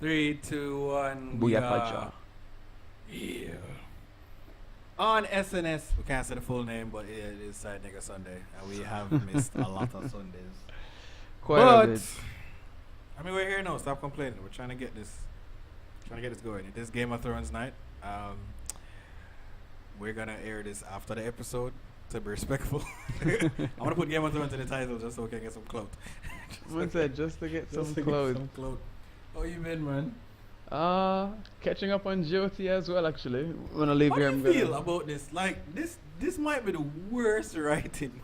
3, 2, 1. Booyah. Yeah. On SNS, we can't say the full name, but it is Side Nigga Sunday, and we have missed a lot of Sundays. Quite a But bit. I mean, we're here now. Stop complaining. We're trying to get this going. It is Game of Thrones night. We're gonna air this after the episode to be respectful. I'm gonna put Game of Thrones in the title just so we can get some clout. Someone said just to get some Just to get clothes. some clout. How you been, man? Catching up on GOT as well, actually. When I leave How here, do I'm you feel gonna. about this? Like this might be the worst writing.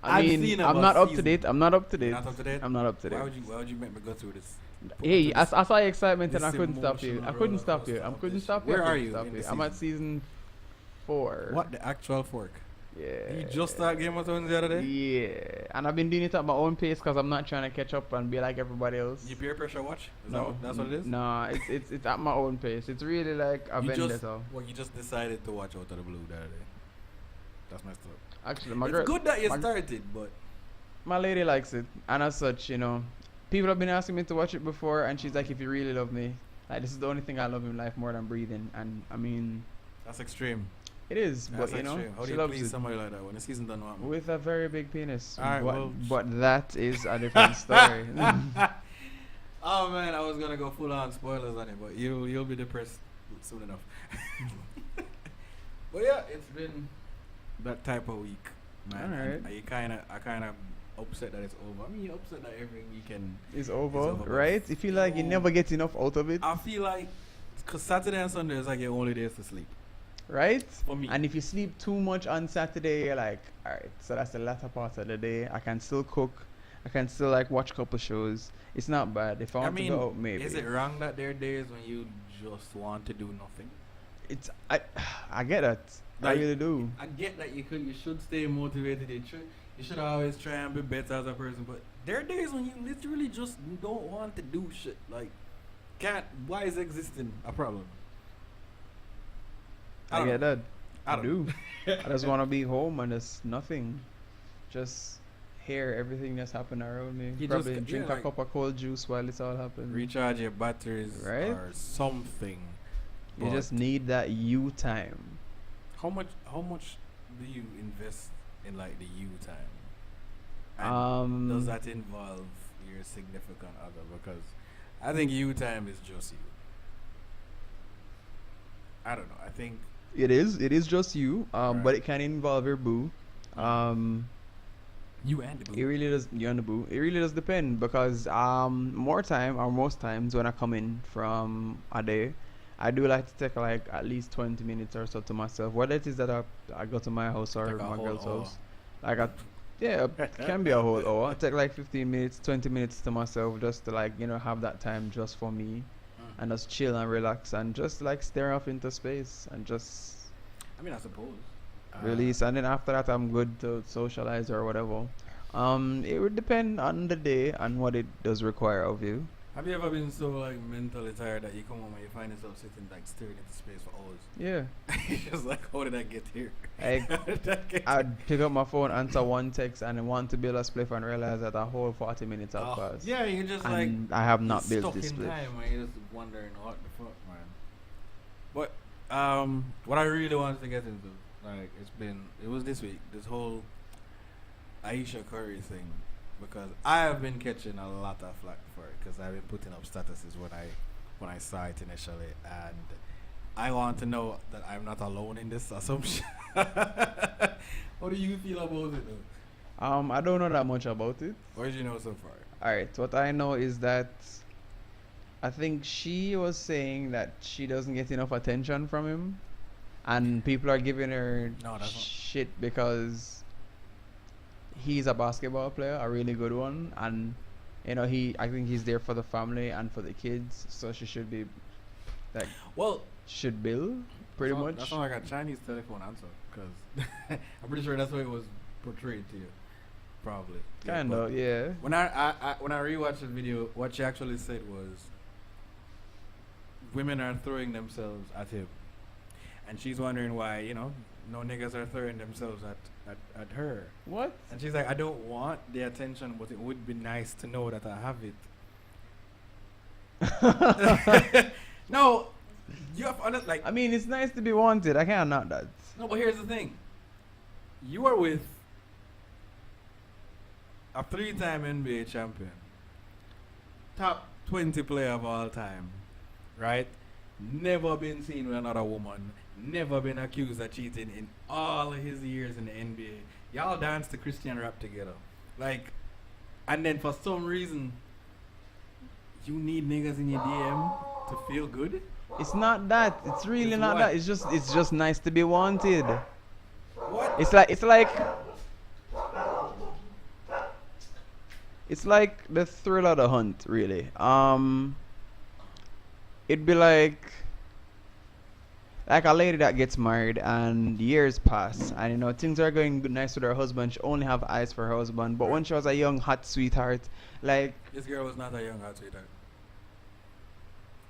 I I've mean, seen I'm about not up to season. date. I'm not up to date. Not up to date. I'm not up to Why date. would you make me go through this? Hey, Put I saw your excitement and I this couldn't stop you. emotional I couldn't roller stop you. coaster I of couldn't this. stop you. Where I are couldn't you stop in you. the I'm at season? season 4. What the actual fork? Yeah. You just started Game of Thrones the other day? Yeah. And I've been doing it at my own pace because I'm not trying to catch up and be like everybody else. You peer pressure watch? Is No, that's what it is? Nah, it's at my own pace. It's really like a You just, vendetta. well, you just decided to watch Out of the Blue the other day. That's messed up. Actually, my It's girl, good that you my- started, but my lady likes it, and as such, people have been asking me to watch it before, and she's like, "If you really love me, like this is the only thing I love in life more than breathing." And I mean, that's extreme. it is, That's but extreme. How do she you loves please it somebody like that when the season done what? with a very big penis. Alright, but, well, but that is a different story. Oh man, I was gonna go full on spoilers on it, but you'll be depressed soon enough. But yeah, it's been that type of week, man. Alright. And I kind of upset that it's over. I mean, you're upset that every weekend. It's over, over, but right? You feel like you yo. never get enough out of it, I feel like, cause Saturday and Sunday is like your only days to sleep right? for me. And if you sleep too much on Saturday, you're like, all right, so that's the latter part of the day. I can still cook. I can still like watch a couple shows. It's not bad. If I I want mean, to go out, maybe. is it wrong that there are days when you just want to do nothing? It's I get that. I Like, really do. I get that you should stay motivated. You should always try and be better as a person. But there are days when you literally just don't want to do shit. Like, why is existing a problem? I don't get know. that. I I don't do. I just want to be home and there's nothing. Just hear everything that's happening around me. You Probably just- drink yeah, a like- cup of cold juice while it's all happening. Recharge your batteries Right? or something. You But just need that you time. how much do you invest in like the you time? And does that involve your significant other? Because I think you time is just you. I don't know. I think It is just you. But Right. it can involve your boo. you and the It really does. You and the boo. It really does depend because more time or most times when I come in from a day, I do like to take like at least 20 minutes or so to myself. Whether it is that I go to my house or Like a my whole girl's hour. house, like it can be a whole hour. I take like 15 minutes, 20 minutes to myself just to like have that time just for me and just chill and relax and just like stare off into space and just I mean, I suppose. release. And then after that, I'm good to socialize or whatever. It would depend on the day and what it does require of you. Have you ever been so like mentally tired that you come home and you find yourself sitting like staring into space for hours? Yeah. You're just like, how did I get here? Like, How did I get I'd pick up my phone, answer one text, and then want to build a spliff and realize that a whole 40 minutes have passed. Yeah, you're just like And I have not you're built stuck this in spliff. time and you're just wondering what the fuck, man. But what I really wanted to get into, like, it was this week, this whole Aisha Curry thing, because I have been catching a lot of flack for it because I've been putting up statuses when I saw it initially, and I want to know that I'm not alone in this assumption. What do you feel about it though? I don't know that much about it. What did you know so far? Alright, what I know is that I think she was saying that she doesn't get enough attention from him, and people are giving her No, that's not- shit because he's a basketball player, a really good one, and I think he's there for the family and for the kids, so she should be like Well, should build pretty much. That's not like a Chinese telephone answer, because I'm pretty sure that's what it was portrayed to you. Probably. Kind but of, yeah. When I rewatched the video, what she actually said was, women are throwing themselves at him, and she's wondering why no niggas are throwing themselves at her. What? And she's like, I don't want the attention, but it would be nice to know that I have it. No, you have honest like. I mean, it's nice to be wanted. I can't knock that. No, but here's the thing. You are with a 3-time NBA champion, top 20 player of all time, right? Never been seen with another woman, never been accused of cheating in all of his years in the NBA. Y'all danced to Christian rap together. Like, and then for some reason, you need niggas in your DM to feel good? It's not that. It's really It's not what? that. It's just nice to be wanted. What? It's like the thrill of the hunt, really. It'd be like a lady that gets married and years pass and things are going good, nice with her husband. She only have eyes for her husband, but when she was a young hot sweetheart, like This girl was not a young hot sweetheart.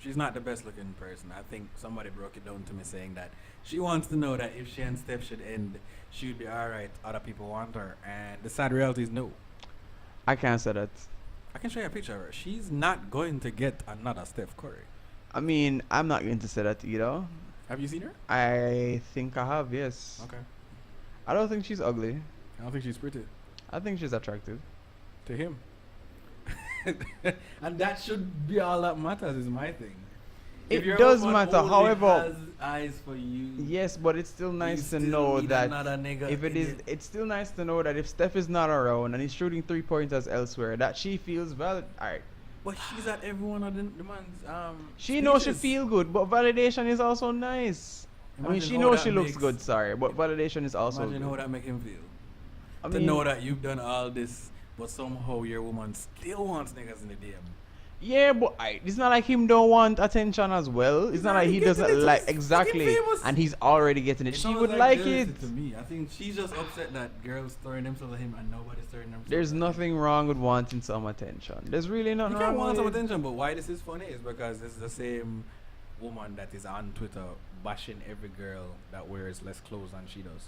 She's not the best looking person. I think somebody broke it down to me saying that she wants to know that if she and Steph should end, she would be alright. Other people want her. And the sad reality is no. I can't say that. I can show you a picture of her. She's not going to get another Steph Curry. I mean, I'm not going to say that either. Have you seen her? I think I have, yes. Okay. I don't think she's ugly. I don't think she's pretty. I think she's attractive. To him. And that should be all that matters, is my thing. It If your does woman matter, only however, has eyes for you. yes, but it's still nice to still know need that another nigga if it in is, it. it's still nice to know that if Steph is not around and he's shooting 3-pointers elsewhere, that she feels valid. Alright, But she's at every one of the man's she knows she speeches. feel good, but validation is also nice. I mean, Imagine she how knows that she looks makes- good. Sorry, but validation is also Imagine how good. that make him feel. I To mean, know that you've done all this, but somehow your woman still wants niggas in the DM. yeah, but it's not like him don't want attention as well. It's not like he getting doesn't it, like he's fucking exactly, famous. and he's already getting it. It She sounds would like jealousy it. To me, I think she's just upset that girls throwing themselves at him and nobody's throwing themselves. There's at him. nothing wrong with wanting some attention. There's really You nothing can wrong want with some it. attention, but why this is funny is because this is the same woman that is on Twitter bashing every girl that wears less clothes than she does.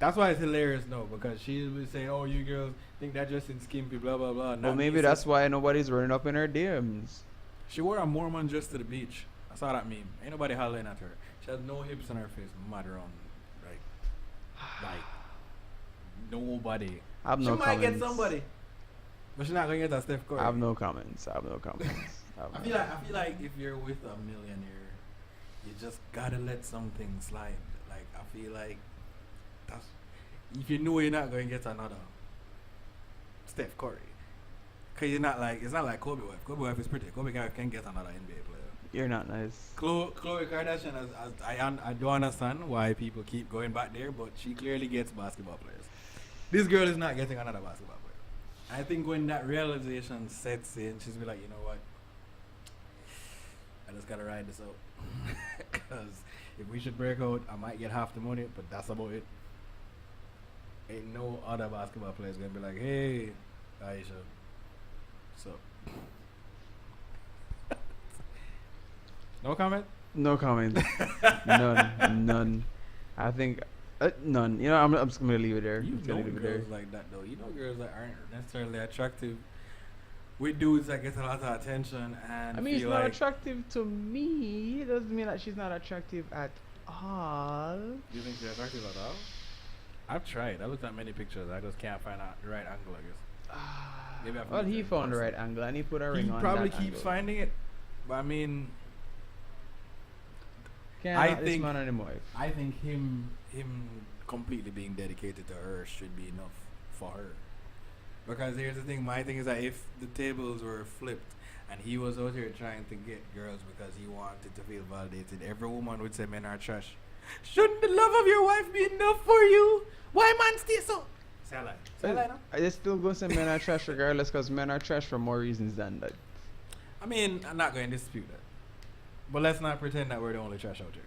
That's why it's hilarious, no, because she'll be saying, "Oh, you girls think that dressing skimpy, blah blah blah." Well, Not maybe me, that's sis. why nobody's running up in her DMs. She wore a Mormon dress to the beach. I saw that meme. Ain't nobody hollering at her. She has no hips on her face, mad around, like nobody. I have She no might comments. get somebody, but she's not gonna get a Steph Curry. I have no comments. I have no comments. I feel like if you're with a millionaire, you just gotta let something slide. Like I feel like that's if you know you're not going to get another Steph Curry, cause you're not like it's not like Kobe wife. Kobe wife is pretty. Kobe can get another NBA player. You're not nice. Khloe Kardashian, I do understand why people keep going back there, but she clearly gets basketball players. This girl is not getting another basketball player. I think when that realization sets in, she's be like, you know what? I just gotta ride this out. Because if we should break out, I might get half the money, but that's about it. Ain't no other basketball players gonna be like, hey, Ayesha. So. No comment? No comment. None. I think none. You know, I'm just gonna leave it there. You Just know gonna leave it there. girls like that though. You know girls that aren't necessarily attractive with dudes that get a lot of attention and I mean, it's feel not like attractive to me. It doesn't mean that she's not attractive at all. you think she's attractive at all? I've tried. I looked at many pictures. I just can't find out the right angle, I guess. Maybe I Well, he it found the first. right angle and he put a He ring on. probably that keeps angle. finding it. But I mean, Can't I knock this think- man anymore. I think him completely being dedicated to her should be enough for her. Because here's the thing, my thing is that if the tables were flipped and he was out here trying to get girls because he wanted to feel validated, every woman would say men are trash. Shouldn't the love of your wife be enough for you? Why man stay so? Say a lie. Say a lie now. I just still go say men are trash regardless because men are trash for more reasons than that. I mean, I'm not going to dispute that. But let's not pretend that we're the only trash out here.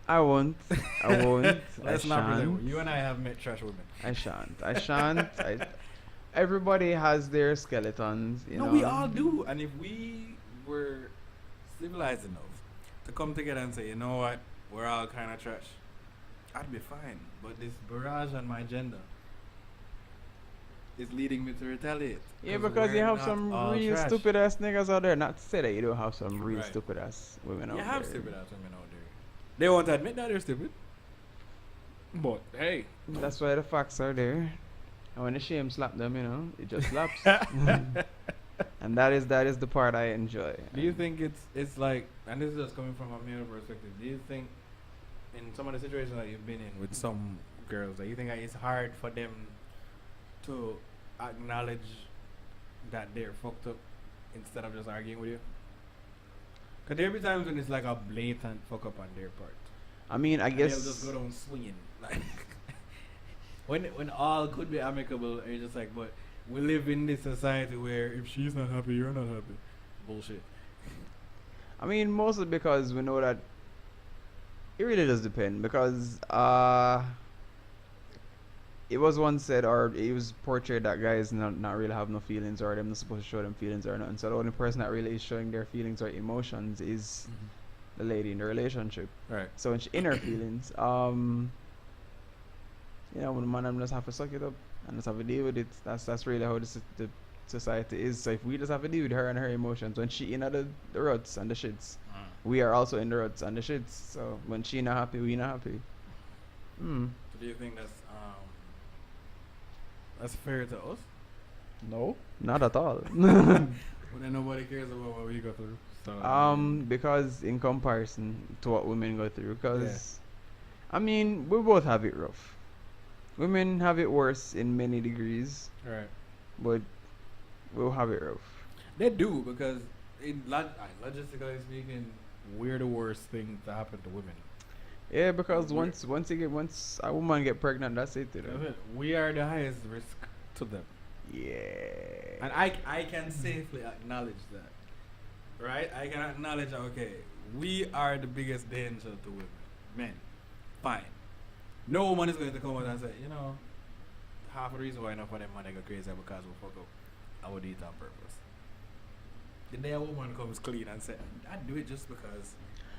I won't. I won't. Let's I not shan't. pretend. You and I have met trash women. I shan't. Everybody has their skeletons, you No, know. we all do. And if we were civilized enough to come together and say, you know what, we're all kind of trash, I'd be fine. But this barrage on my gender, is leading me to retaliate. Yeah, because you we're have not some all real trash. stupid ass niggas out there. Not to say that you don't have some real Right. stupid ass women out You there. have stupid ass women out there. They won't admit that they're stupid. But hey. That's why the facts are there. And when the shame slap them, you know, it just slaps. And that is the part I enjoy. Do you think it's like, and this is just coming from a male perspective, do you think in some of the situations that you've been in with some girls, that you think that it's hard for them to acknowledge that they're fucked up instead of just arguing with you? Because there be times when it's like a blatant fuck up on their part. I mean, I And guess they'll just go down swinging. Like when all could be amicable, and you're just like, but we live in this society where if she's not happy, you're not happy. Bullshit. I mean, mostly because we know that it really does depend. Because it was once said, or it was portrayed that guys not really have no feelings, or them not supposed to show them feelings or nothing. So the only person that really is showing their feelings or emotions is the lady in the relationship. Right. So when she in her feelings, you know, when the man them just have to suck it up and just have to deal with it. That's really how the society is. So if we just have to deal with her and her emotions, when she in the ruts and the shits, we are also in the ruts and the shits. So when she not happy, we not happy. So do you think that's fair to us? No, not at all. But then nobody cares about what we go through. So Because in comparison to what women go through, because I mean, we both have it rough. Women have it worse in many degrees, right. but we'll have it rough. They do, because logistically speaking, we're the worst thing to happen to women. Yeah, because once a woman get pregnant, that's it. You know? We are the highest risk to them. Yeah. And I can safely acknowledge that. Right? I can acknowledge that, okay, we are the biggest danger to women. Men. Fine. No woman is going to come out and say, you know, half the reason why enough of them man go crazy because we fuck up. I would do it on purpose. The day a woman comes clean and say, I do it just because.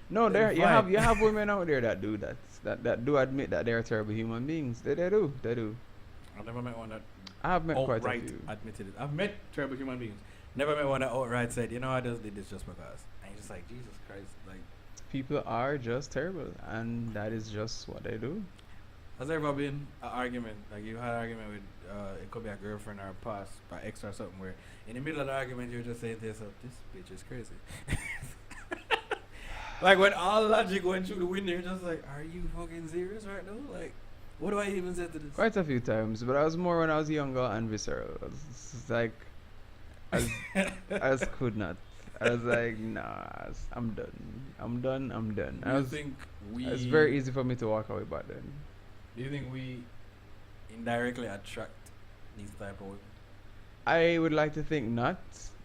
No, Then you fine. have women out there that do that do admit that they are terrible human beings. They do. I've never met one that I have met quite a outright few. admitted it. I've met terrible human beings. Never met one that outright said, you know, I just did this just because. And you're just like, Jesus Christ. Like, People are just terrible, and that is just what they do. has there ever been an argument, like you had an argument with, it could be a girlfriend or a past, or ex or something, where in the middle of the argument you're just saying to yourself, this bitch is crazy. Like when all logic went through the window, you're just like, are you fucking serious right now? Like, what do I even say to this? Quite a few times, but I was more when I was younger and visceral. It's like, I just could not. I was like, nah, I'm done. Do you think we... It's very easy for me to walk away back then. Do you think we indirectly attract these type of women? I would like to think not.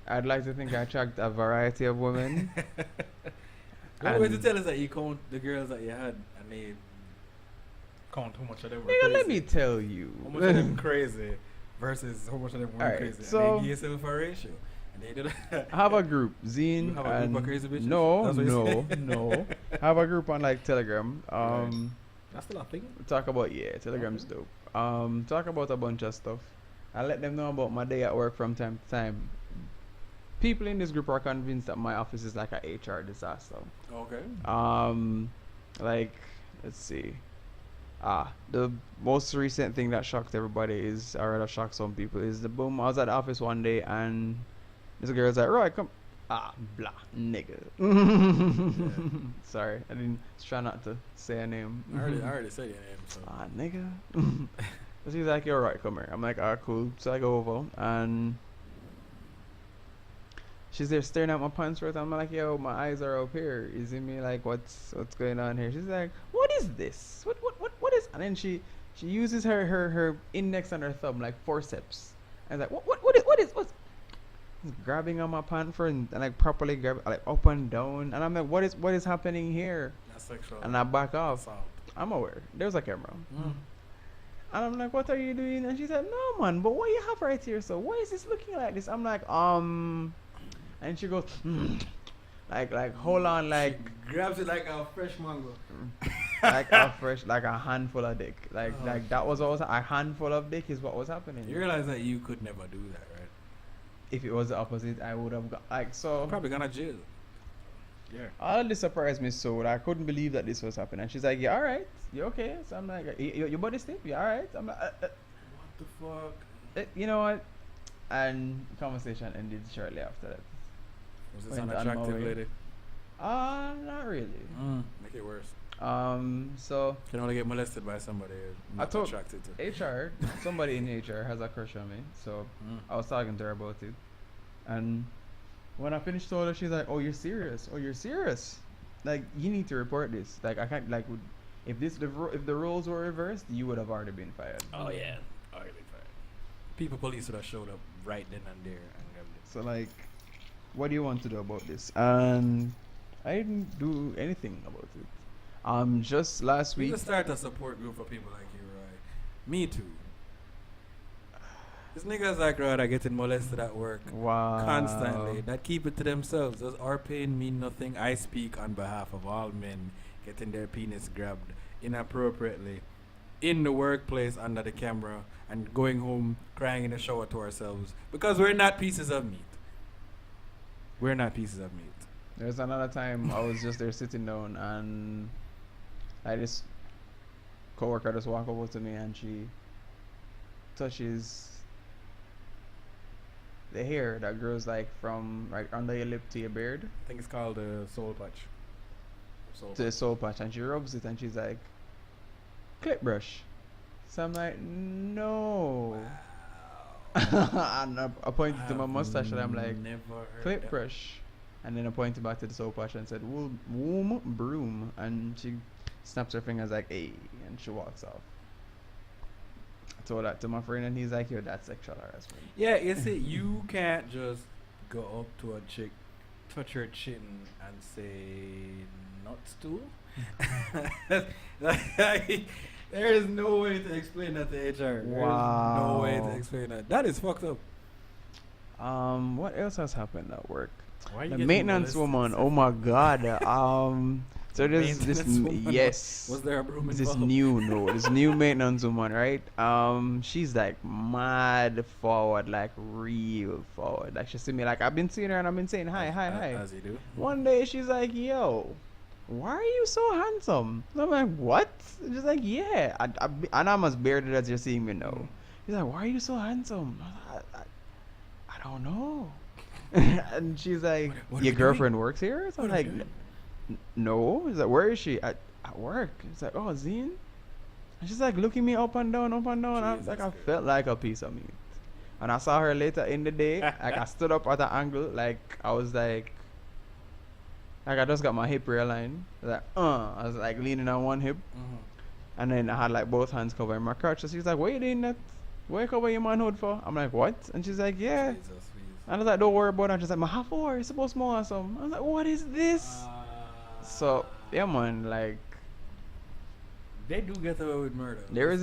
I'd like to think I attract a variety of women. What way to And- tell us that you count the girls that you had and they count how much of them were Nigga, crazy? let me tell you. How much of them crazy versus how much of them weren't Alright, crazy. so- And they give yourself a ratio. And they do that. I have a group, You Zine, have a and group of crazy bitches? no, That's what you say? no. I have a group on like Telegram. That's still a thing. Talk about Telegram's dope. Talk about a bunch of stuff. I let them know about my day at work from time to time. People in this group are convinced that my office is like a HR disaster. Okay. Like, let's see. The most recent thing that shocked everybody is, or that shocked some people, is the boom. I was at the office one day and this girl's like, Roy, come. Blah, nigga. Sorry, I didn't try not to say a name. I already said your name. So. Nigga. So she's like, you're right, come here. I'm like, cool. So I go over and she's there staring at my pants right. I'm like, yo, my eyes are up here. You see me? Like, what's going on here? She's like, what is this? What is? And then she uses her index and her thumb like forceps. And like, what's grabbing on my pant for and like properly grab like up and down. And I'm like, what is happening here? That's sexual. And I back off. Assault. I'm aware. There's a camera. Mm. And I'm like, what are you doing? And she said, no, man, but what you have right here? So why is this looking like this? I'm like, and she goes, like, hold on, like. She grabs it like a fresh mango. like a fresh, like a handful of dick. Like Oh, like that was always a handful of dick is what was happening. You realize that you could never do that, right? If it was the opposite, I would have got like so. Probably gonna jail. Yeah. All of this surprised me so I couldn't believe that this was happening. And she's like, "Yeah, all right, you okay?" So I'm like, "Your body stiff? Yeah, all right." I'm like, What the fuck? You know what? And conversation ended shortly after that. Was this Went an on my attractive way. lady? Not really. Make it worse. So Can only get molested by somebody you're I not told attracted to. HR, somebody in HR has a crush on me. So I was talking to her about it, and when I finished told her, she's like, "Oh, you're serious? Oh, you're serious? Like, you need to report this. Like, I can't. Like, if the roles were reversed, you would have already been fired." Oh yeah, already been fired. People, police would have showed up right then and there and grabbed it. So like, what do you want to do about this? And I didn't do anything about it. Just last We week. just start a support group for people like you, right? Me too. These niggas like Roy are getting molested at work Wow. constantly. That keep it to themselves. Does our pain mean nothing? I speak on behalf of all men getting their penis grabbed inappropriately in the workplace under the camera and going home crying in the shower to ourselves because we're not pieces of meat. We're not pieces of meat. There's another time I was just there sitting down and this coworker just walk over to me and she touches the hair that grows like from like under your lip to your beard I think it's called a soul patch. to the soul patch, and she rubs it and she's like, "Clip brush." So I'm like, "No." And I pointed to my mustache and I'm like, never heard "Clip that. brush." And then I pointed back to the soap patch and said, "Womb broom." And she snaps her fingers like, "Hey," and she walks off. I told that to my friend and he's like, "Yo, that's sexual harassment." Yeah, you see, you can't just go up to a chick, touch her chin, and say, "Nut stool." There is no way to explain that to HR. There is no way to explain that. That is fucked up. What else has happened at work? Why The maintenance woman. Oh my god. So there's this yes. Was there a broom This involved? this new maintenance woman, right? She's like mad forward, like real forward. Like she see me, like I've been seeing her and I've been saying hi. As you do. One day she's like, "Yo, why are you so handsome?" And I'm like, "What?" And she's like, "Yeah, and I'm as bearded as you're seeing me now." She's like, "Why are you so handsome?" I don't know. And she's like, What are "Your we girlfriend works here?" So I'm What are we like, doing? "No." He's like, "Where is she?" At work. It's like, "Oh, Zine." And she's like looking me up and down. I was like, I Jesus felt like a piece of meat. And I saw her later in the day. Like I stood up at an angle, like I was like I just got my hip realigned. Like, I was like leaning on one hip, and then I had like both hands covering my crotch. So she's like, "What you doing that? What you cover your manhood for?" I'm like, "What?" And she's like, "Yeah." Jesus, And I was like, "Don't worry about it." And she's like, "My half hour, you're supposed to more or something." I was like, "What is this?" So yeah, man, like they do get away with murder. there's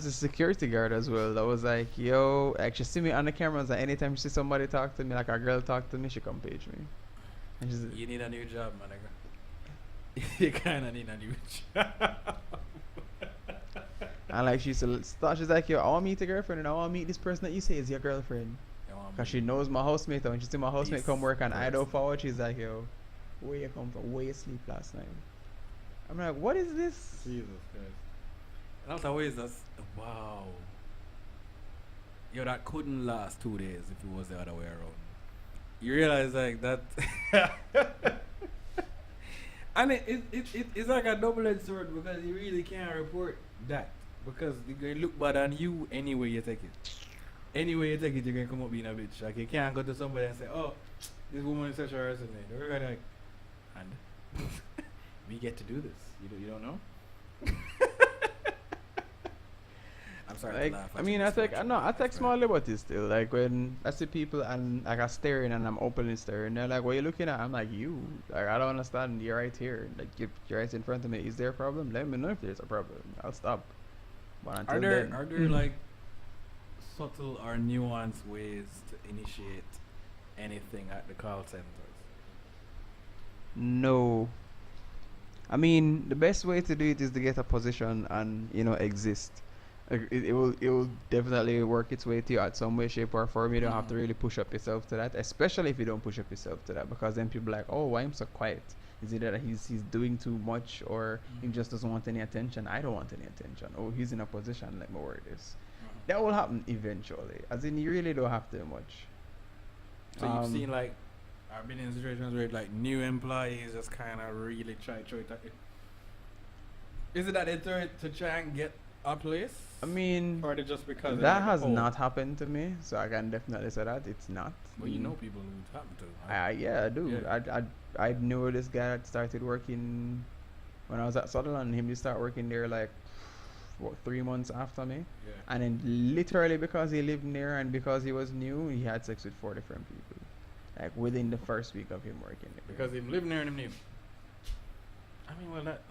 a security guard as well that was like, "Yo," like she see me on the cameras, and anytime she see somebody talk to me, like a girl talk to me, she come page me. And she's You need a new job, my nigga. You kind of need a new job. and like she's like, "Yo, I want to meet a girlfriend, and I want to meet this person that you say is your girlfriend." Cause she knows my housemate, and when she see my housemate come work and I don't forward, she's like, "Yo, where you come from? Where you sleep last night?" I'm like, "What is this?" Jesus Christ. That's always that's wow. Yo, that couldn't last 2 days if it was the other way around. You realize like that, and it's like a double-edged sword because you really can't report that because it's gonna look bad on you anyway you take it. Anyway you take it, you're gonna come up being a bitch. Like you can't go to somebody and say, "Oh, this woman is sexual harassing me." They're gonna like, and we get to do this. You don't know. I'm sorry. Like, to laugh. I mean, I take small liberties still. Like when I see people and like I'm staring and I'm openly staring, they're like, "What are you looking at?" I'm like, "You." Like I don't understand. You're right here. Like you're right in front of me. Is there a problem? Let me know if there's a problem. I'll stop. But until then, Are there like subtle or nuanced ways to initiate anything at the call centers? no. I mean, the best way to do it is to get a position and exist. Like, it will definitely work its way to you at some way, shape, or form. You don't have to really push up yourself to that, especially if you don't push up yourself to that, because then people are like, oh, why am so quiet? Is it that he's doing too much, or he just doesn't want any attention? I don't want any attention. Oh, he's in a position. Let me work this. That will happen eventually. As in, you really don't have to do much. So you've seen like, I've been in situations where like new employees just kind of really try to. Is it that they throw it to try and get a place? I mean, or they just because that has not happened to me, so I can definitely say that it's not. Well, you know people who it's happened to. Right? Yeah, I do. Yeah. I knew this guy that started working when I was at Sutherland. Him to start working there like 3 months after me, and then literally because he lived near and because he was new, he had sex with 4 different people, like within the first week of him working there. Because he lived near and him knew. I mean, well that.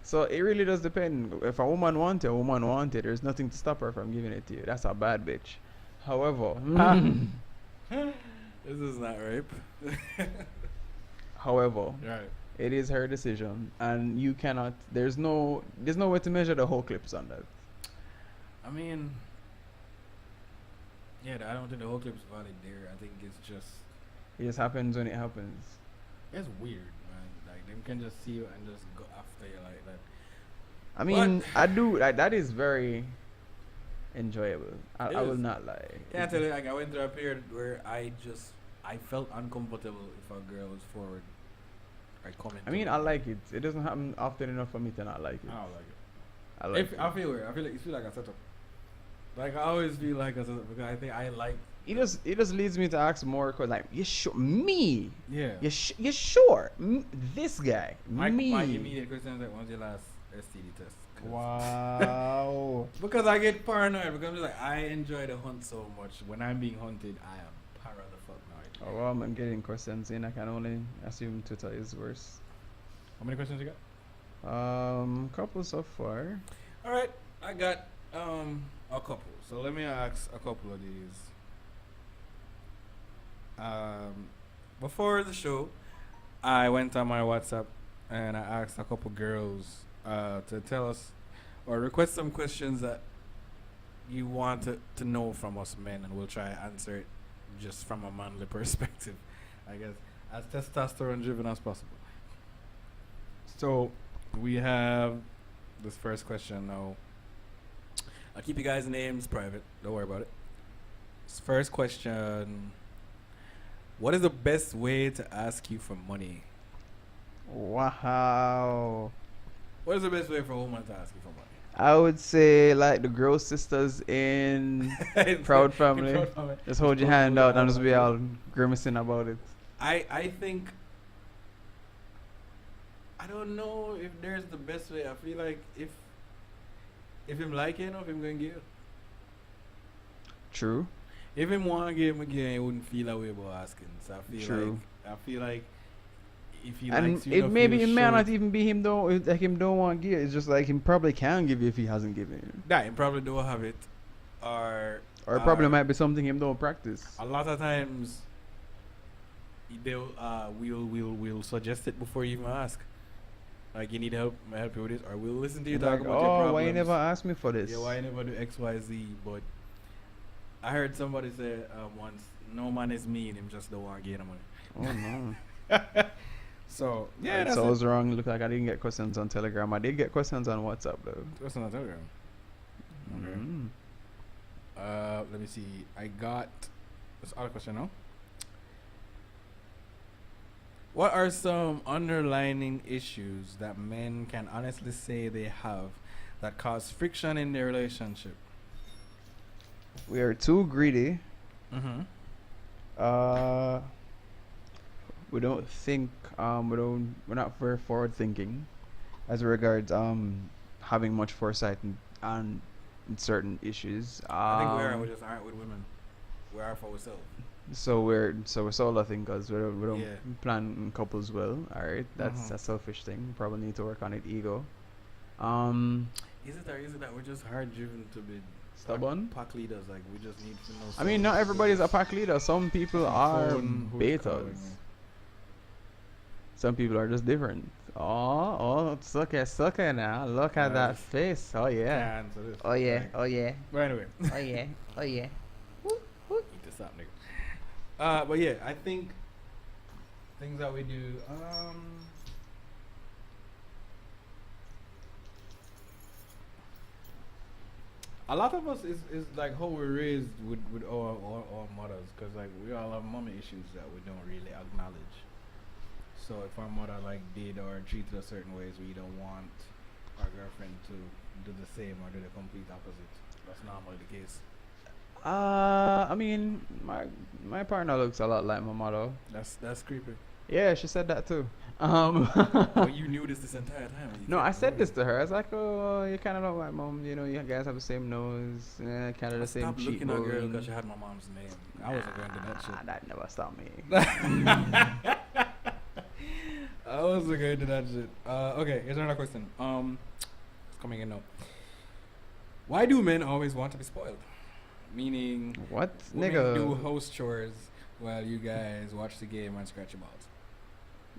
So it really does depend. If a woman wants it, there's nothing to stop her from giving it to you. That's a bad bitch. However, this is not rape. However, right. It is her decision, and you cannot. There's no way to measure the whole clips on that. I mean, yeah, I don't think the whole clip's valid there. I think it's just. It just happens when it happens. It's weird, man. Like them can just see you and just go after you like that. I mean, I do. That is very enjoyable. I will not lie. Yeah, I tell you, like I went through a period where I felt uncomfortable if a girl was forward. I mean, I like it. It doesn't happen often enough for me to not like it. I don't like it. I like it. I feel weird. I feel like a setup. Like I always feel like a setup because I think I like. It just leads me to ask more questions. Like, you sure me? Yeah. You sure this guy? My me? My immediate question is like, when's your last STD test? Wow. Because I get paranoid because I'm like, I enjoy the hunt so much. When I'm being hunted, I am paranoid. Oh, well, I'm getting questions in. I can only assume Twitter is worse. How many questions you got? Couple so far. All right, I got a couple. So let me ask a couple of these. Before the show, I went on my WhatsApp and I asked a couple girls to tell us or request some questions that you want to know from us men, and we'll try and answer it just from a manly perspective, I guess, as testosterone driven as possible. So we have this first question now. I'll keep you guys' names private. Don't worry about it. This first question: what is the best way to ask you for money? Wow. What is the best way for a woman to ask you for money? I would say like the girl sisters in Proud Family. Proud Family. Just hold your hand out and just be all grimacing about it. I think I don't know if there's the best way. I feel like if him like it enough, him gonna give. True. If him want to give him again, he wouldn't feel that way about asking. So I feel like if he likes you enough, it may not even be him though. Like him don't want to give. It's just like him probably can give you if he hasn't given you. Yeah, him probably don't have it, or it probably might be something him don't practice. A lot of times, they'll we'll suggest it before you even ask. Like, you need help you with this, or we'll listen to you talk about your problems. Why you never asked me for this? Yeah, why you never do X, Y, Z? But I heard somebody say once, no man is mean, him just don't want to get the money. Oh no. So yeah, that's so I was wrong. Look like I didn't get questions on Telegram. I did get questions on WhatsApp though. Questions on Telegram. Okay. Let me see. I got this other question now. What are some underlying issues that men can honestly say they have that cause friction in their relationship? We are too greedy. Mm-hmm. We don't think. We're not very forward thinking, as regards having much foresight and certain issues. I think we are. We just aren't with women. We are for ourselves. So we're solo thinkers. We don't plan in couples well. All right, that's a selfish thing. Probably need to work on it. Ego. Is it that we're just hard driven to be stubborn? Pack leaders, like we just need to know. I mean, not everybody's a pack leader. Some people are betas. Some people are just different. Sucker now. Look at that Just face. Oh yeah. can't answer this. Oh yeah. Like, Oh yeah. but anyway, Oh yeah. Oh yeah. eat this up, nigga. But yeah, I think things that we do. A lot of us is like how we're raised with our mothers, because like we all have mommy issues that we don't really acknowledge. So if our mother like did or treated us certain ways, we don't want our girlfriend to do the same or do the complete opposite. That's normally the case. I mean, my partner looks a lot like my mother. That's creepy. Yeah, she said that too. But you knew this entire time. No, I said this to her. I was like, "Oh, you kind of look like mom. You know, you guys have the same nose, kind of the same Stop looking at girl cheekbone." because she had my mom's name. I wasn't going to that shit. That never stopped me. I wasn't going to that shit. Okay, here's another question. It's coming in now. Why do men always want to be spoiled? Meaning, What, women nigga? do house chores while you guys watch the game and scratch your balls.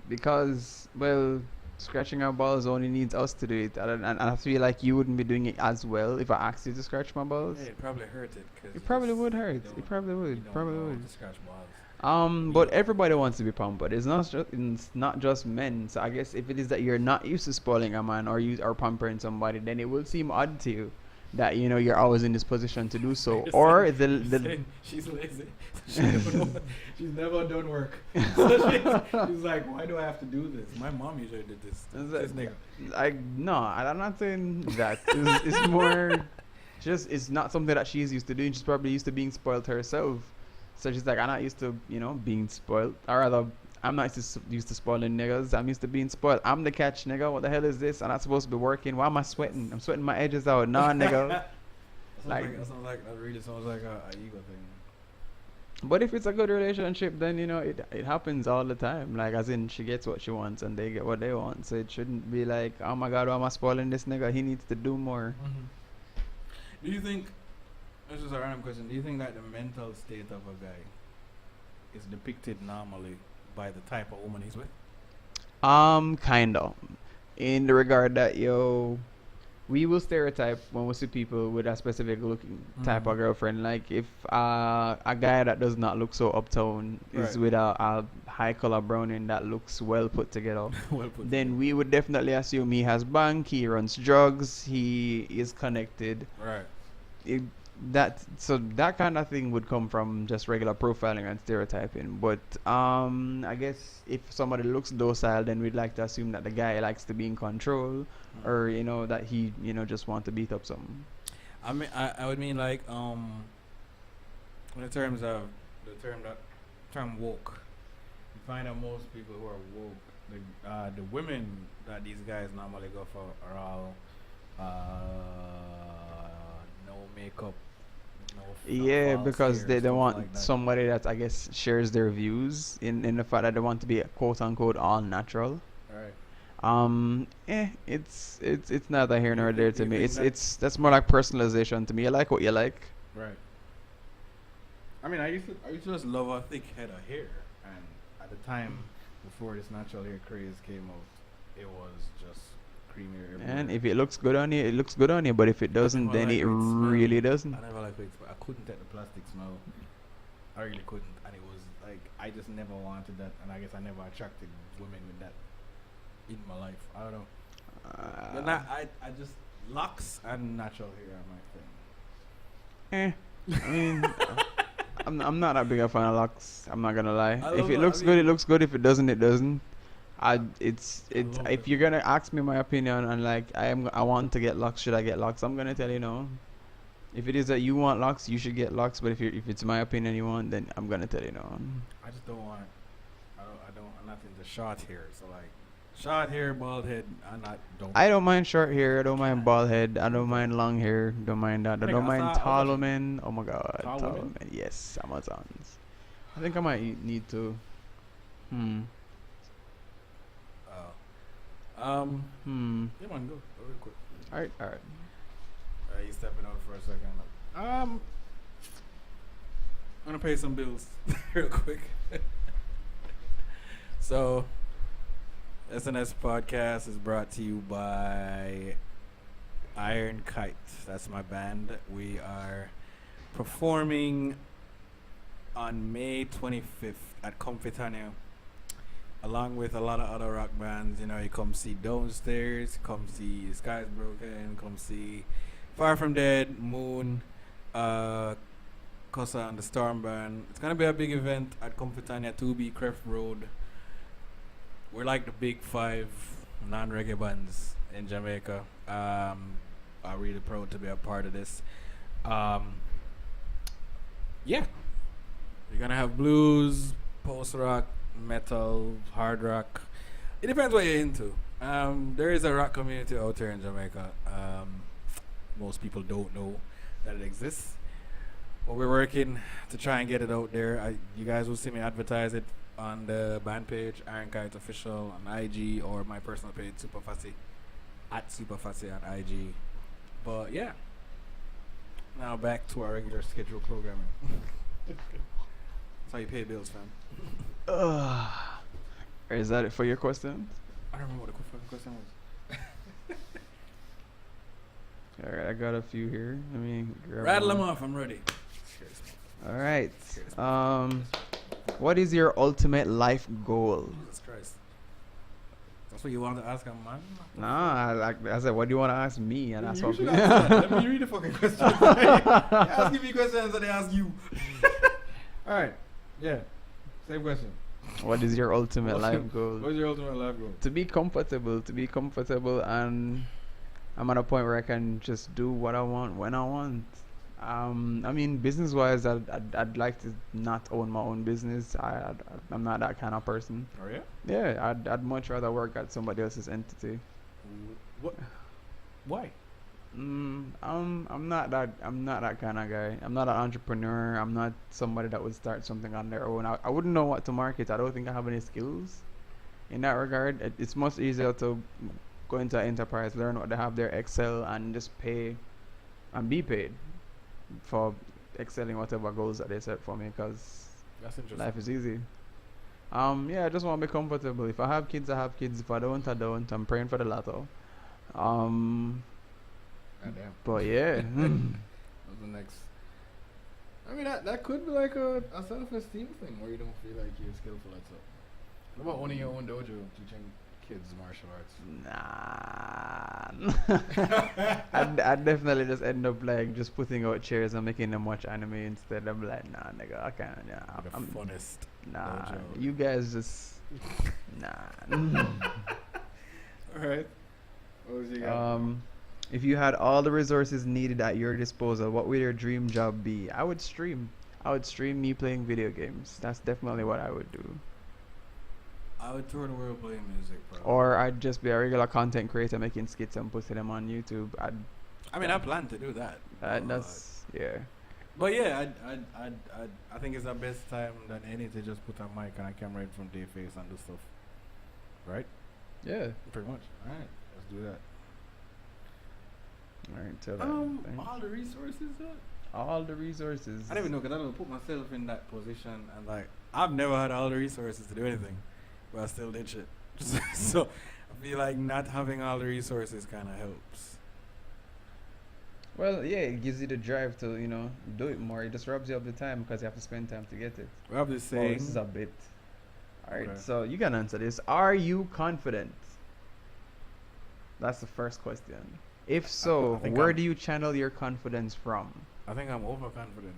Because, well, scratching our balls only needs us to do it, and I feel like you wouldn't be doing it as well if I asked you to scratch my balls. Hey, it probably hurt it. Cause It probably would hurt. you It don't- probably you would. don't Probably know how would. to scratch balls. But everybody wants to be pampered. It's not just men. So I guess if it is that you're not used to spoiling a man or you are pampering somebody, then it will seem odd to you that you're always in this position to do so. You're Or saying- the saying she's lazy. She's never done work. So she's like, why do I have to do this? My mom usually did this. This nigga. like no, I'm not saying that. It's more just it's not something that she's used to doing. She's probably used to being spoiled herself. So she's like, I'm not used to being spoiled. Or rather, I'm not used to spoiling niggas. I'm used to being spoiled. I'm the catch, nigga. What the hell is this? I'm not supposed to be working. Why am I sweating? I'm sweating my edges out. Nah, nigga. That really sounds like a ego thing. But if it's a good relationship, then it happens all the time. Like as in, she gets what she wants and they get what they want. So it shouldn't be like, oh my god, why am I spoiling this nigga? He needs to do more. Do you think? This is a random question. Do you think that the mental state of a guy is depicted normally by the type of woman he's with? Kind of. In the regard that we will stereotype when we see people with a specific looking type of girlfriend. Like if a guy that does not look so uptown is Right. with a high color browning that looks well put together, Well put. then we would definitely assume he has bank, he runs drugs, he is connected. Right. That kind of thing would come from just regular profiling and stereotyping. But I guess if somebody looks docile, then we'd like to assume that the guy likes to be in control, or that he just want to beat up something. I mean, I would mean like in terms of term woke. You find that most people who are woke, the women that these guys normally go for are all no makeup. No Yeah, false because hair, they stuff want like that. somebody that I guess shares their views in the fact that they want to be quote unquote all natural. Right. It's neither here nor You there think- to you me. think That's more like personalization to me. You like what you like. Right. I mean, I used to just love a thick head of hair, and at the time before this natural hair craze came out, it was just creamier. And everywhere. if it looks good on you, it looks good on you. But if it doesn't, never then liked it it smell. really doesn't. I never liked it. I couldn't take the plastic smell. I really couldn't, and it was like I just never wanted that, and I guess I never attracted women with that in my life. I don't know. But now I just locks and natural hair are my thing. I mean, I'm not that big a fan of locks. I'm not gonna lie. I If love it it. looks I good, it mean- looks good. If it doesn't, it doesn't. love If it. you're gonna ask me my opinion and like I want to get locks, should I get locks? I'm gonna tell you no. If it is that you want locks, you should get locks. But if it's my opinion you want, then I'm gonna tell you no. I just don't want. I'm not into short hair. So like, short hair, bald head. I don't mind short hair. I don't mind bald head. I don't mind long hair. Don't mind that. I Nigga, don't I mind saw- tall women. Oh my god, Tall tall women? women. Yes, Amazons. I think I might need to. Oh. Hmm. Yeah, man, go real quick. All right. You stepping out for a second. I'm gonna pay some bills real quick. So, SNS Podcast is brought to you by Iron Kite. That's my band. We are performing on May 25th at Confitania, along with a lot of other rock bands. You know, you come see Downstairs, come see Skies Broken, come see Far From Dead, Moon, Cosa and the Storm Band. It's gonna be a big event at Confitania 2B Creft Road. We're like the big 5 non-reggae bands in Jamaica. I'm really proud to be a part of this. Yeah, you're gonna have blues, post rock, metal, hard rock. It depends what you're into. There is a rock community out here in Jamaica. Most people don't know that it exists, but we're working to try and get it out there. You guys will see me advertise it on the band page, Iron Kite Official on IG, or my personal page, Superfassi, at Superfassi on IG. But yeah, now back to our regular schedule programming. That's how you pay bills, fam. Is that it for your questions? I don't remember what the question was. Alright, I got a few here. Let me grab Rattle one. them off, I'm ready. Alright. What is your ultimate life goal? Jesus Christ. That's what you want to ask a man? Nah, I said, what do you want to ask me? And that's what. Let me read the fucking questions. You're asking me questions and they ask you. Alright. Yeah. Same question. What is your ultimate life goal? What's your ultimate life goal? To be comfortable, and I'm at a point where I can just do what I want when I want. I mean, business-wise, I'd like to not own my own business. I'm not that kind of person. Oh yeah? Yeah, I'd much rather work at somebody else's entity. What? Why? I'm not that kind of guy. I'm not an entrepreneur. I'm not somebody that would start something on their own. I wouldn't know what to market. I don't think I have any skills in that regard. It's much easier to go into an enterprise, learn what they have there, excel, and just pay and be paid for excelling whatever goals that they set for me, because That's interesting. life is easy. Yeah, I just want to be comfortable. If I have kids, I have kids. If I don't, I don't. I'm praying for the latter. Goddamn. But yeah. What's the next? I mean, that could be like a self-esteem thing where you don't feel like you're skillful at something. What about owning your own dojo, teaching kids martial arts? I'd definitely just end up like just putting out chairs and making them watch anime instead. I'm like, nah, nigga, I can't. Yeah, I'm funnest. Nah, dojo. you guys just nah. Alright. What was you got? If you had all the resources needed at your disposal, what would your dream job be? I would stream me playing video games. That's definitely what I would do. I would tour the world playing music, bro. Or I'd just be a regular content creator making skits and posting them on YouTube. I mean, I plan to do that. That's yeah. But yeah, I think it's the best time than any to just put a mic and a camera in front of your face and do stuff. Right? Yeah. Pretty much. Alright, let's do that. Alright, tell that. All the resources, All the resources. I don't even know, because I don't put myself in that position, and like, I've never had all the resources to do anything, but I still did shit. So I feel like not having all the resources kind of helps. Well, yeah, it gives you the drive to, do it more. It just robs you of the time because you have to spend time to get it. We have this Oh, saying. this is a bit. Alright, Okay. so you can answer this. Are you confident? That's the first question. If so, I think where I'm- do you channel your confidence from? I think I'm overconfident.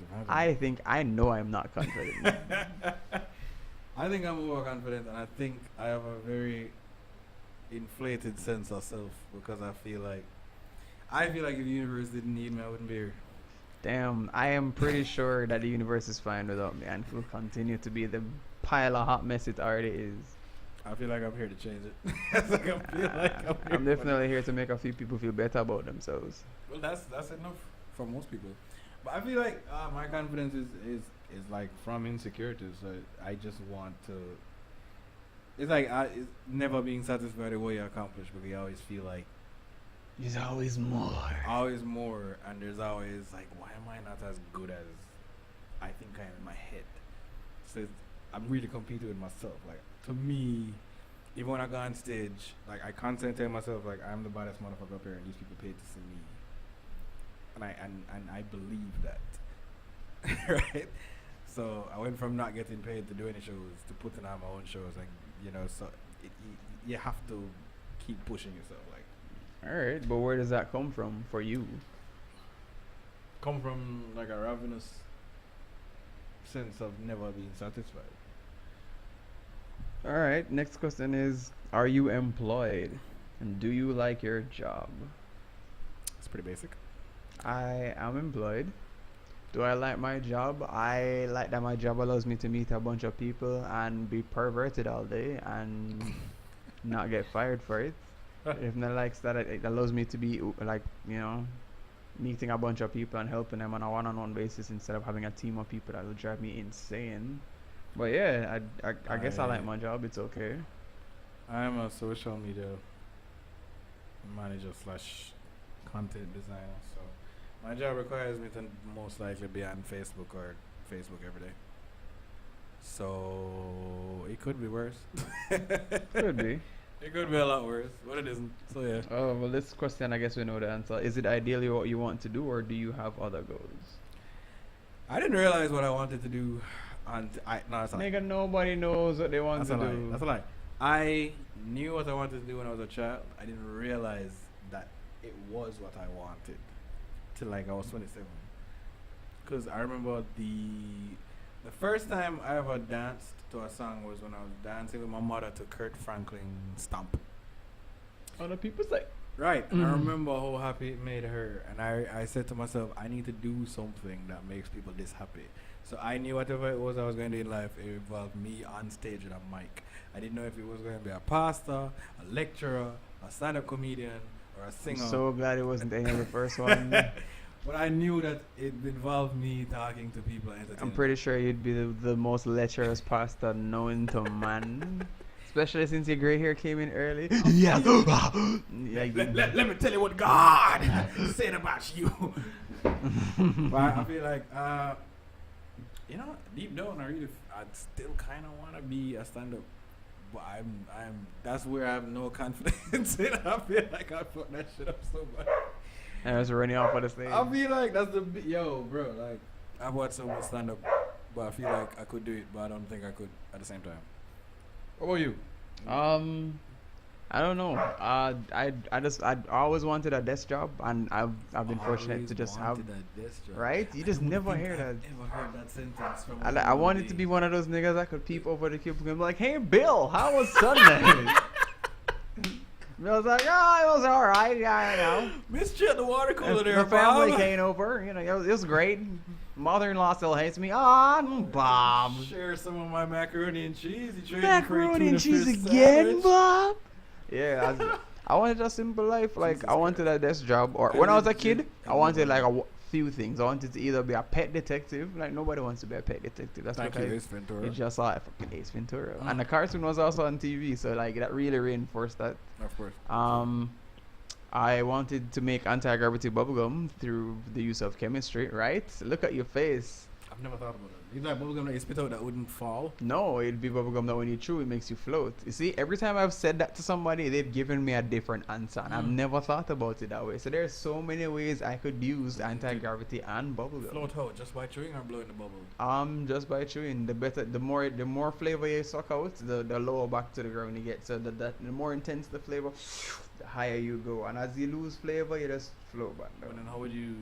I know I'm not confident. I think I'm overconfident, and I think I have a very inflated sense of self, because I feel like if the universe didn't need me, I wouldn't be here. Damn, I am pretty sure that the universe is fine without me and will continue to be the pile of hot mess it already is. I feel like I'm here to change it. It's like I feel like I'm here I'm definitely here to make a few people feel better about themselves. Well, that's enough for most people. But I feel like my confidence is like from insecurities. So I just want to. It's like it's never being satisfied with what you accomplish, because you always feel like There's always more. and there's always like, why am I not as good as I think I am in my head? So I'm really competing with myself. Like, to me, even when I go on stage, like I constantly tell myself like I'm the baddest motherfucker up here, and these people paid to see me, and I believe that, right? So I went from not getting paid to doing the shows to putting on my own shows, like so you have to keep pushing yourself, like. All right, but where does that come from for you? Come from like a ravenous sense of never being satisfied. All right, next question is, are you employed? And do you like your job? It's pretty basic. I am employed. Do I like my job? I like that my job allows me to meet a bunch of people and be perverted all day and not get fired for it. If not likes that, it allows me to be like, meeting a bunch of people and helping them on a one-on-one basis instead of having a team of people that will drive me insane. But yeah, I guess I like my job. It's okay. I'm a social media manager / content designer, so my job requires me to most likely be on Facebook every day. So it could be worse. Could be. It could be a lot worse, but it isn't. So yeah. Oh well, this question I guess we know the answer. Is it ideally what you want to do, or do you have other goals? I didn't realize what I wanted to do. No, that's a lie. Nigga, nobody knows what they want to do. That's a lie. I knew what I wanted to do when I was a child. I didn't realize that it was what I wanted till like I was 27. Because I remember the first time I ever danced to a song was when I was dancing with my mother to Kurt Franklin's Stomp. On the people's like. Right. I remember how happy it made her. And I said to myself, I need to do something that makes people this happy. So I knew whatever it was I was going to do in life, it involved me on stage with a mic. I didn't know if it was going to be a pastor, a lecturer, a stand-up comedian, or a singer. I'm so glad it wasn't any of the first one. But I knew that it involved me talking to people and entertaining. I'm pretty sure you'd be the most lecherous pastor known to man. Especially since your gray hair came in early. Yeah. Let me tell you what God said about you. But I feel like, deep down, I still kind of want to be a stand-up. But that's where I have no confidence in. I feel like I fucked that shit up so much. I was running off of the stage. I feel like that's bro, like, I've watched so much stand-up, but I feel like I could do it, but I don't think I could at the same time. What about you? I don't know. I always wanted a desk job, and I've been fortunate to just have. Right? You just never hear that. Ever heard that sentence from I wanted to be one of those niggas that could peep over the cubicle and be like, "Hey, Bill, how was Sunday?" Bill's like, "Oh, it was all right. Yeah, I know." Missed you at the water cooler there, the family came over. It was great. Mother-in-law still hates me. Bob. Share some of my macaroni and cheese. Macaroni and cheese again, Bob? Yeah, I wanted a simple life. Like, Jesus, I wanted a desk job. Or when I was a kid, I wanted like a few things. I wanted to either be a pet detective. Like, nobody wants to be a pet detective. That's Thank you, Ace Ventura. You just saw it for Ace Ventura. And the cartoon was also on TV, so like that really reinforced that. Of course. I wanted to make anti-gravity bubblegum through the use of chemistry, right? Look at your face. I've never thought about it. It's like bubblegum that you spit out that wouldn't fall? No, it'd be bubblegum that when you chew, it makes you float. You see, every time I've said that to somebody, they've given me a different answer. And I've never thought about it that way. So there's so many ways I could use anti-gravity and bubblegum. Float how? Just by chewing or blowing the bubble? Just by chewing. The more flavor you suck out, the lower back to the ground you get. So the more intense the flavor, the higher you go. And as you lose flavor, you just float back down. And then how would you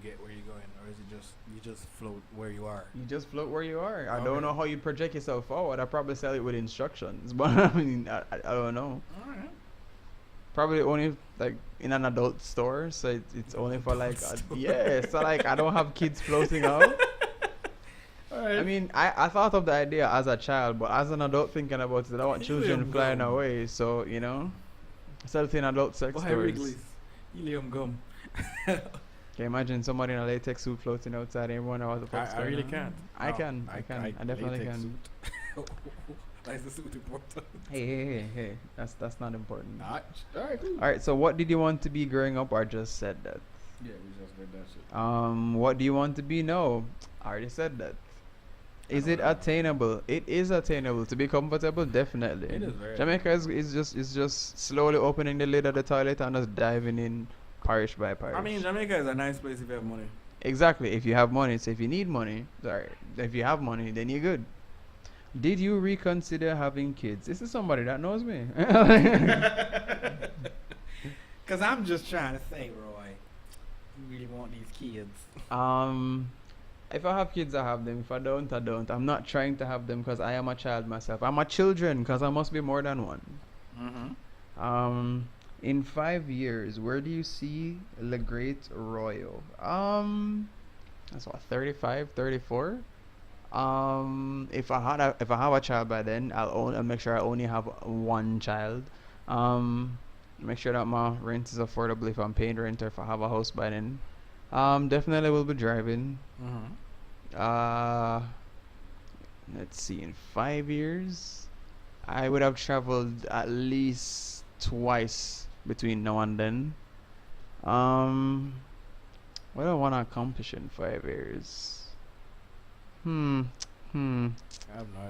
get where you're going? Or is it you just float where you are? You just float where you are. I don't know how you project yourself forward. I probably sell it with instructions, but I mean, I don't know. All right. Probably only like in an adult store, so it's only for like so like I don't have kids floating out. Right. I mean, I thought of the idea as a child, but as an adult thinking about it, I want children flying away. So sell it in adult sex stores. Helium gum. Can you imagine somebody in a latex suit floating outside everyone out the I really can't. I can. I definitely can. That's the suit important. Hey. That's not important. Alright, cool. Alright, so what did you want to be growing up, or just said that? Yeah, we just read that shit. What do you want to be now? I already said that. Is it attainable? It is attainable. To be comfortable, definitely. It is very. Jamaica is just slowly opening the lid of the toilet and just diving in parish by parish. I mean, Jamaica is a nice place if you have money. Exactly. If you have money, so if you need money, sorry, if you have money, then you're good. Did you reconsider having kids? This is somebody that knows me. Cause I'm just trying to say, Roy, you really want these kids. If I have kids, I have them. If I don't, I don't. I'm not trying to have them because I am a child myself. I'm a children because I must be more than one. Mm-hmm. In 5 years, where do you see the great Royal? That's what, 35, 34. If I have a child by then, I'll make sure I only have one child. Make sure that my rent is affordable if I'm paying rent, or if I have a house by then. Definitely will be driving. Mm-hmm. Let's see, in 5 years, I would have traveled at least twice between now and then. What do I want to accomplish in 5 years? I have no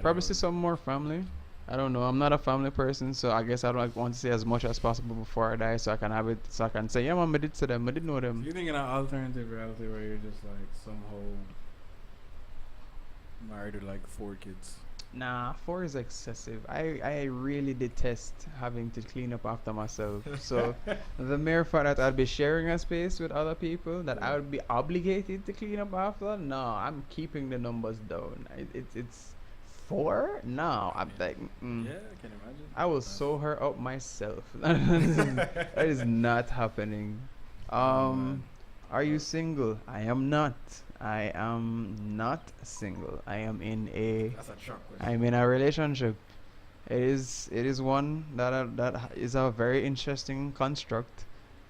Probably idea. see some more family. I don't know. I'm not a family person, so I guess I don't want to say as much as possible before I die, so I can have it. So I can say, yeah, man, I did to them. I did know them. You think in an alternative reality where you're just like somehow married with like 4 kids? Nah, 4 is excessive. I really detest having to clean up after myself. So the mere fact that I'd be sharing a space with other people that I would be obligated to clean up after, no, I'm keeping the numbers down. It's 4? No, I'm like, Yeah, I can imagine. I will sew her up myself. That is not happening. Man. Are you single? I am not. I am not single. I am in a. That's a shock question. I'm in a relationship. It is one that is a very interesting construct,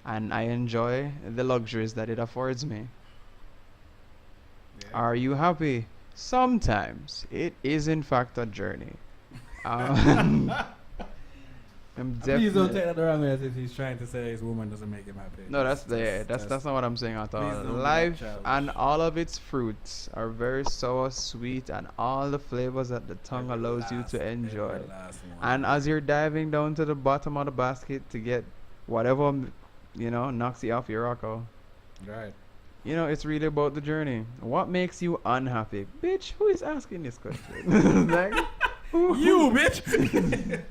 and I enjoy the luxuries that it affords me. Yeah. Are you happy? Sometimes it is in fact a journey. I'm Please don't definitely. take that the wrong way as if he's trying to say his woman doesn't make him happy. No, that's not what I'm saying at all. Please don't be that Life childish. and all of its fruits are very sour, sweet, and all the flavors that the tongue allows you to enjoy. And as you're diving down to the bottom of the basket to get whatever, knocks you off your rocker, Right. it's really about the journey. What makes you unhappy? Bitch, who is asking this question? Like, You bitch.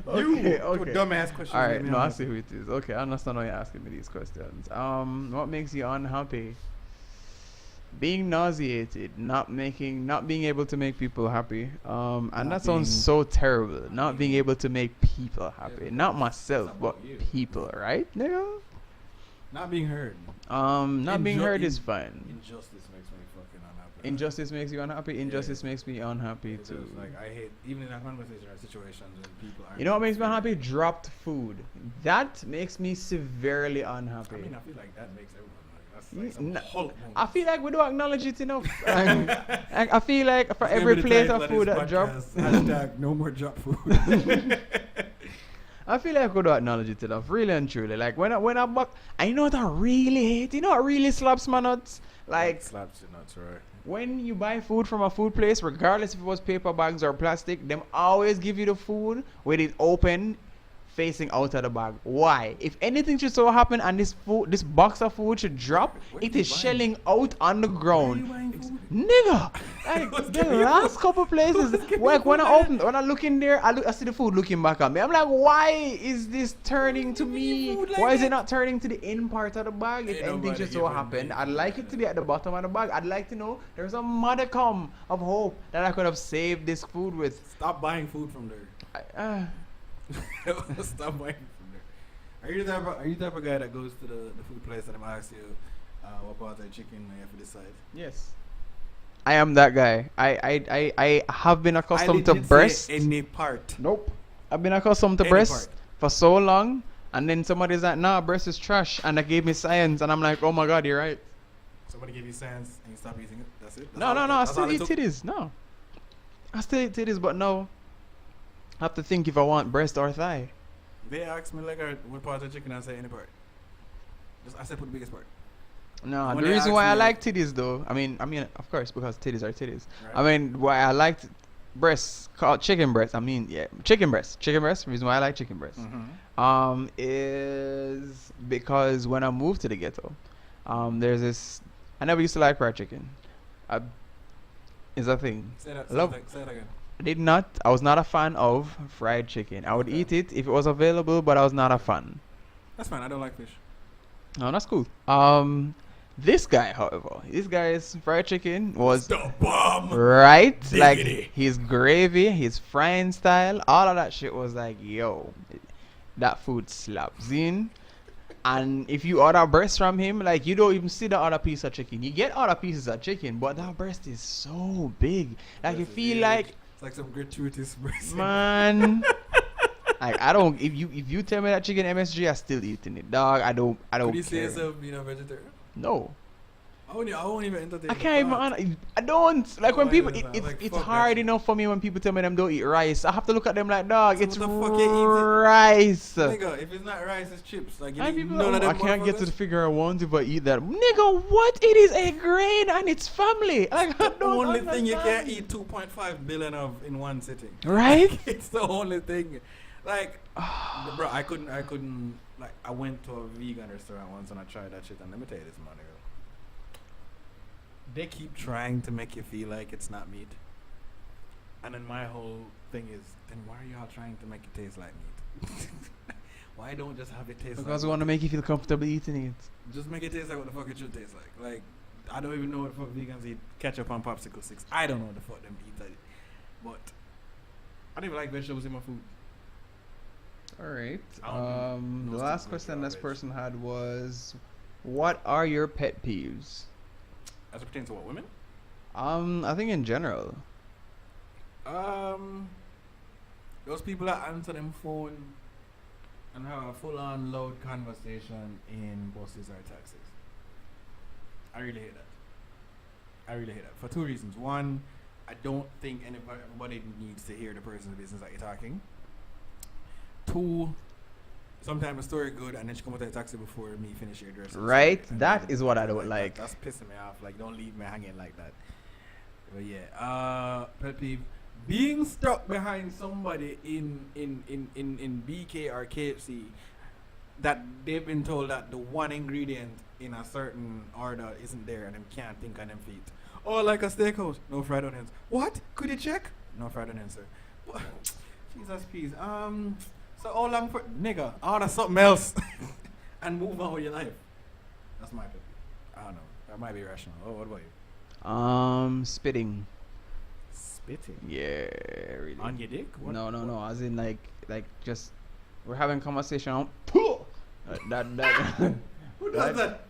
Okay. Dumbass question. Alright, no, I see who it is. Okay, I understand why you're asking me these questions. What makes you unhappy? Being nauseated, not being able to make people happy. And Not that sounds being- so terrible. Not being able to make people happy. Yeah, Not myself, it's but about you. people, right? Nigga? Not being heard. Not being heard is in- fine. Injustice makes me fucking unhappy. Injustice makes you unhappy. Injustice makes me unhappy It too. does. Like I hate even in a conversation or situations when people aren't. You know what makes me fair. unhappy? Dropped food. That makes me severely unhappy. I mean, I feel like that makes everyone like that's Ye- like some n- Hulk I moment. feel like we don't acknowledge it enough. I feel like for It's gonna every be the plate title of food this that drop, podcast. Hashtag no more drop food. I feel like we don't acknowledge it enough. Really and truly. Like when I buck, I know what I really hate. You know what really slaps my nuts? Like slaps your nuts, right? when you buy food from a food place, regardless if it was paper bags or plastic, them always give you the food with it open, facing out of the bag. Why? If anything should so happen and this box of food should drop, Where it you is buying? shelling out on the Where are you ground. buying food? Nigga, like Who's the giving you last food? couple places, Who's giving like you when food, when I look in there, I see the food looking back at me. I'm like, why is this turning to giving you me? food like Why is it that? not turning to the in part of the bag? If Ain't anything nobody should so giving happen, me I'd food like like it to be at the bottom of the bag. I'd like to know there's a modicum of hope that I could have saved this food with. Stop buying food from there. Stop buying from there. Are you the type of guy that goes to the food place and I'm ask you what part of the chicken you have to decide? Yes. I am that guy. I have been accustomed to breast. Any part. Nope. I've been accustomed to Any breast part. for so long, and then somebody's like, nah, breast is trash, and they gave me science, and I'm like, oh my god, you're right. Somebody give you science and you stop eating it. That's it. No, I still eat titties. No. I still eat titties, but no. I have to think if I want breast or thigh. They ask me like what part of the chicken, I say any part. I said put the biggest part. No, When the they reason ask why I me, like titties though, I mean, of course, because titties are titties. right? I mean, why I like breasts called chicken breasts. I mean, yeah, chicken breasts. Chicken breasts. Reason why I like chicken breasts, is because when I moved to the ghetto, there's this. I never used to like fried chicken. I, is a thing. Say that. Love. Say that again. Did not. I was not a fan of fried chicken. I would Okay. eat it if it was available, but I was not a fan. That's fine. I don't like fish. No, that's cool. This guy, however, this guy's fried chicken was The bomb. right. Like Diggity. his gravy, his frying style, all of that shit was like, yo, that food slaps in. And if you order breast from him, like you don't even see the other piece of chicken. You get other pieces of chicken, but that breast is so big. Like you Breast is feel huge. like, It's like some gratuitous breast. man. Like I don't. If you tell me that chicken MSG, I still eating it, dog. I don't Could you say care. yourself being a vegetarian? No. I won't even entertain. I the can't even. thought. I don't like Oh, when I people. understand. It's Like, it's fuck that hard shit. enough for me when people tell me them don't eat rice. I have to look at them like, dog. So It's what the fuck you eat? rice. Nigga, if it's not rice, it's chips. Like you And need people, none of them I can't get to the motherfuckers. figure I want to, but eat that. Nigga, what? It is a grain and it's family. Like I The don't only thing you can't understand. eat 2.5 billion of in one sitting. Right? It's the only thing. Like, bro, I couldn't. Like, I went to a vegan restaurant once and I tried that shit. And let me tell you this, man. Nigga. They keep trying to make you feel like it's not meat. And then my whole thing is, then why are y'all trying to make it taste like meat? Why don't just have it taste Because we like want to make you feel comfortable eating it. just make it taste like what the fuck it should taste like. Like, I don't even know what the fuck vegans eat ketchup on popsicle sticks. I don't know what the fuck them eat that. But I don't even like vegetables in my food. All right. I don't do The no last steak, question raw this veg. person had was, what are your pet peeves? As it pertains to what, women? I think in general. Those people that answer them phone and have a full-on loud conversation in buses or taxis. I really hate that. For two reasons. One, I don't think everybody needs to hear the person's business that you're talking. Two, sometimes the story good and then she come out of the taxi before me finish your address. Right? And That then- is what I don't like. That's pissing me off. Like, don't leave me hanging like that. But yeah, pet peeve. Being stuck behind somebody in BK or KFC that they've been told that the one ingredient in a certain order isn't there and them can't think on them feet. Oh, like a steakhouse, no fried onions. What? Could you check? No fried onions, sir. What? Jesus, please. So how long for nigga? Order something else and move on with your life. That's my pet peeve. I don't know. That might be rational. Oh, what about you? Spitting. Spitting Yeah, really. on your dick? What? No. As in like just we're having conversation. That Who does that?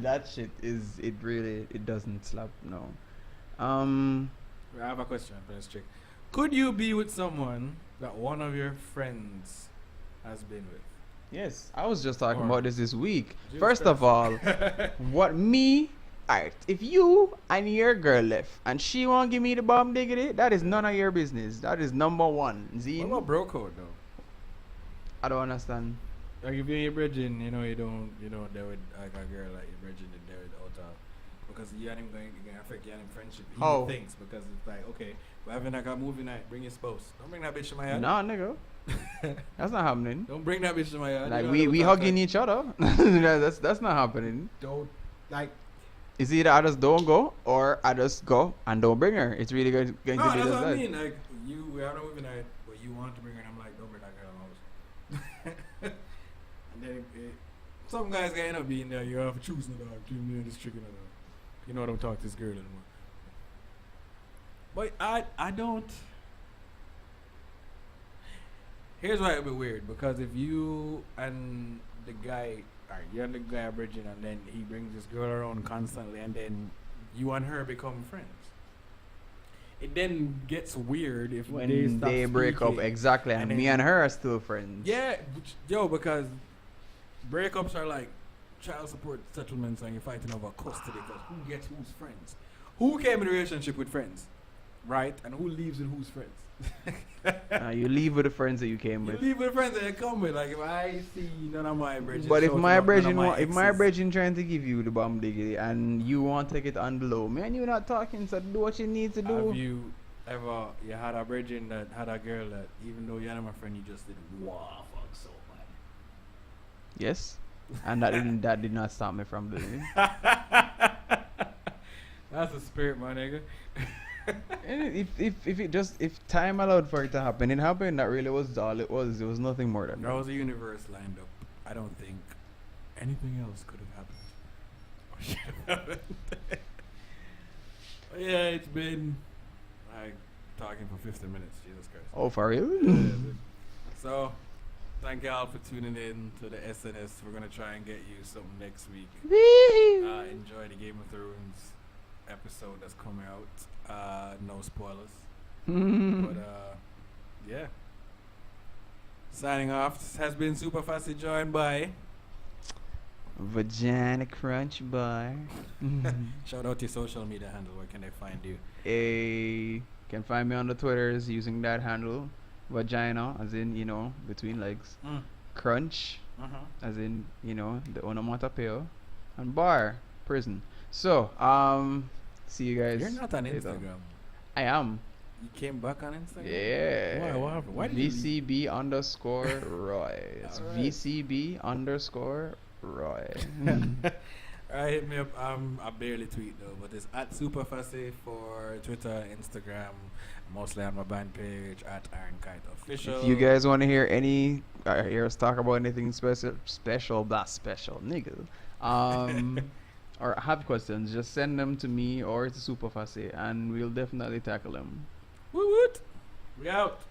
that shit is it really it doesn't slap no. I have a question for this chick. Could you be with someone that one of your friends has been with? Yes, I was just talking Or- about this week. Jesus First of all, what me? Alright, if you and your girl left and she won't give me the bomb diggity, that is none of your business. That is number one. What Zine? about bro code though? I don't understand. Like if you're in your bridging, you don't deal with like a girl like your bridging and deal with out because you and him going to affect you and him friendship. He How? thinks because it's like okay, we're having like a movie night. Bring your spouse. Don't bring that bitch to my yard. Nah, nigga. That's not happening. Don't bring that bitch to my yard. Like You we talk hugging like- each other. that's not happening. Don't like. It's either I just don't go or I just go and don't bring her. It's really going to be No, just that's what I that. mean. Like we have a movie night, but you want to bring her, and I'm like, don't bring that girl in the house. And then some guys gonna end up being there. You have to choose the dog between me and this chicken. You know, I don't talk to this girl anymore. But I don't. Here's why it'd be weird because if you and the guy, you and the guy are bridging, and then he brings this girl around constantly, and then you and her become friends. It then gets weird if When they break up, speaking. exactly, and And me then- and her are still friends. Yeah, because breakups are like child support settlements and you're fighting over custody because who gets who's friends. Who came in a relationship with friends? right? And who leaves with whose friends? You leave with the friends that you came You with. leave with friends that you come with. Like if I see none of my bridges, But if shouting my out none of brethren, my if my exes, brethren trying to give you the bomb diggity and you want to take it on the low, man, you're not talking. So do what you need to do. have you ever you had a brethren that had a girl that even though you're not my friend, you just did wow fuck so bad. Yes, and that did not stop me from doing it. That's the spirit, my nigga. And if time allowed for it to happen, it happened. That really was all it was. There was nothing more than There that. was a universe lined up. I don't think anything else could have happened. Or should have happened. But yeah, it's been like talking for 50 minutes. Jesus Christ. Oh, for real? So, thank y'all for tuning in to the SNS. We're gonna try and get you something next week. Enjoy the Game of Thrones episode that's coming out. No spoilers. But yeah. Signing off. This has been Super Fussy, joined by Vagina Crunch Bar. shout out to your social media handle. Where can they find you? Can find me on the Twitters using that handle. Vagina, as in, between legs. Crunch, as in, the onomatopoeia. And bar, prison. So, see you guys. You're not on later. Instagram. I am. You came back on Instagram? Yeah. Why? What happened? Why did you leave? VCB_Roy. It's Alright. VCB_Roy. Alright, hit me up. I barely tweet though, but it's at Superfussy for Twitter, Instagram, mostly on my band page at Iron Kite Official. If you guys want to hear hear us talk about anything special, nigga, or have questions, just send them to me or to Superfussy, and we'll definitely tackle them. Woot woot. We out.